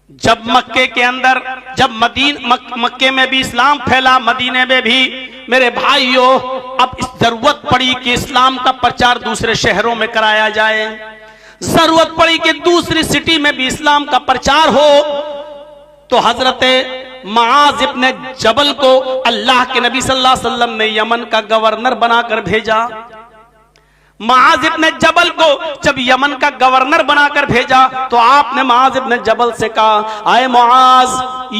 जब मक्के के अंदर, जब मक्के में भी इस्लाम फैला, मदीने में भी, मेरे भाइयों, अब इस जरूरत पड़ी कि इस्लाम का प्रचार दूसरे शहरों में कराया जाए, जरूरत पड़ी कि दूसरी सिटी में भी इस्लाम का प्रचार हो। तो हजरत मुआज इब्न जबल को अल्लाह के नबी सल्लल्लाहु अलैहि वसल्लम ने यमन का गवर्नर बनाकर भेजा। मुआज इब्न जबल को जब यमन का गवर्नर बनाकर भेजा तो आपने मुआज इब्न जबल से कहा, आए मुआज,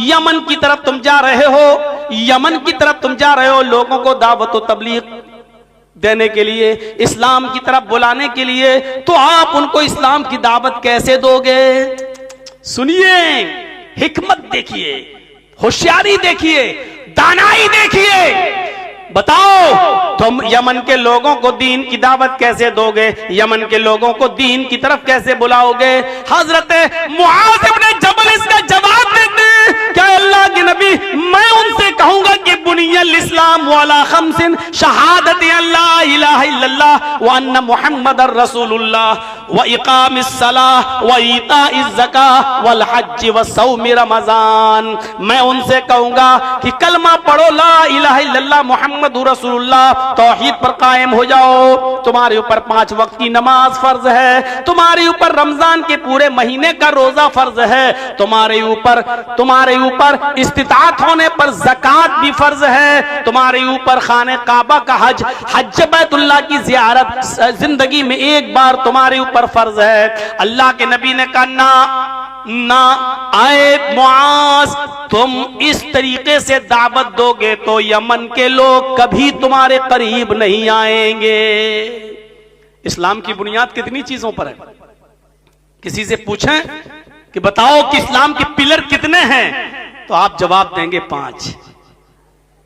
यमन की तरफ तुम जा रहे हो, यमन की तरफ तुम जा रहे हो लोगों को दावत व तबलीग देने के लिए, इस्लाम की तरफ बुलाने के लिए, तो आप उनको इस्लाम की दावत कैसे दोगे? सुनिए, हिकमत देखिए, होशियारी देखिए, दानाई देखिए। बताओ तुम यमन के लोगों को दीन की दावत कैसे दोगे, यमन के लोगों को दीन की तरफ कैसे बुलाओगे? हजरत मुआज इब्न जबल इसका जवाब देते हैं, क्या अल्लाह के नबी, मैं उनसे कहूंगा कि बुनियल इस्लाम वाला खमसिन, शहादत अल्लाह इलाहा इल्लल्लाह व अन्ना मुहम्मदर रसूलुल्लाह व इकामिस सलाह व ईताइज ज़कात वल हज व सौम रमजान। मैं उनसे कहूंगा कि कलमा पढ़ो, ला इलाहा इल्लल्लाह मुहम्मद रसूलुल्लाह, तौहीद पर कायम हो जाओ, तुम्हारे ऊपर 5 वक्त की नमाज फर्ज है, तुम्हारे ऊपर रमजान के पूरे महीने का रोजा फर्ज है, तुम्हारे ऊपर इस्तिताअत होने पर ज़कात भी फर्ज है, तुम्हारे ऊपर खाने काबा का हज बैतुल्लाह की ज़ियारत जिंदगी में एक बार तुम्हारे ऊपर फर्ज है। अल्लाह के नबी ने कहा, ना आए मुआज, तुम इस तरीके से दावत दोगे तो यमन के लोग कभी तुम्हारे करीब नहीं आएंगे। इस्लाम की बुनियाद कितनी चीजों पर है? किसी से पूछें कि बताओ कि इस्लाम के पिलर कितने हैं, तो आप जवाब देंगे 5।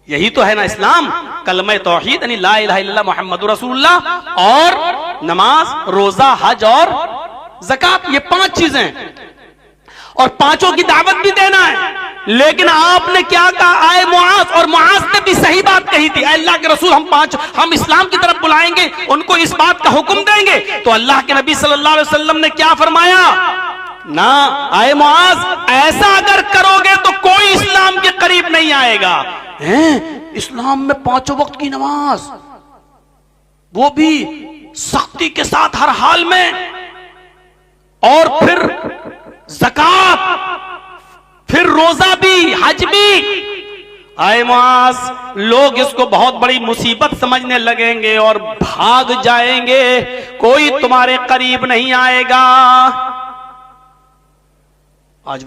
यही तो है ना इस्लाम, कलमा तौहीद यानी ला इलाहा इल्लल्लाह मुहम्मदुर रसूलुल्लाह, और नमाज, रोजा, हज और ज़कात, ये 5 चीजें, और 5 की दावत भी देना है। लेकिन आपने क्या कहा, आए मुआज, और मुआज ने भी सही बात कही थी, अल्लाह के रसूल, हम इस्लाम की तरफ बुलाएंगे, उनको इस बात का हुक्म देंगे। तो अल्लाह के नबी सल्लल्लाहु अलैहि वसल्लम ने क्या फरमाया, ना आए मुआज, ऐसा अगर करोगे तो कोई इस्लाम के करीब नहीं आएगा। हैं, इस्लाम में 5 वक्त की नमाज, वो भी सख्ती के साथ हर हाल में, और फिर ज़कात, फिर रोजा भी, हज भी। आए मुआज, लोग इसको बहुत बड़ी मुसीबत समझने लगेंगे और भाग जाएंगे, कोई तुम्हारे करीब नहीं आएगा। आज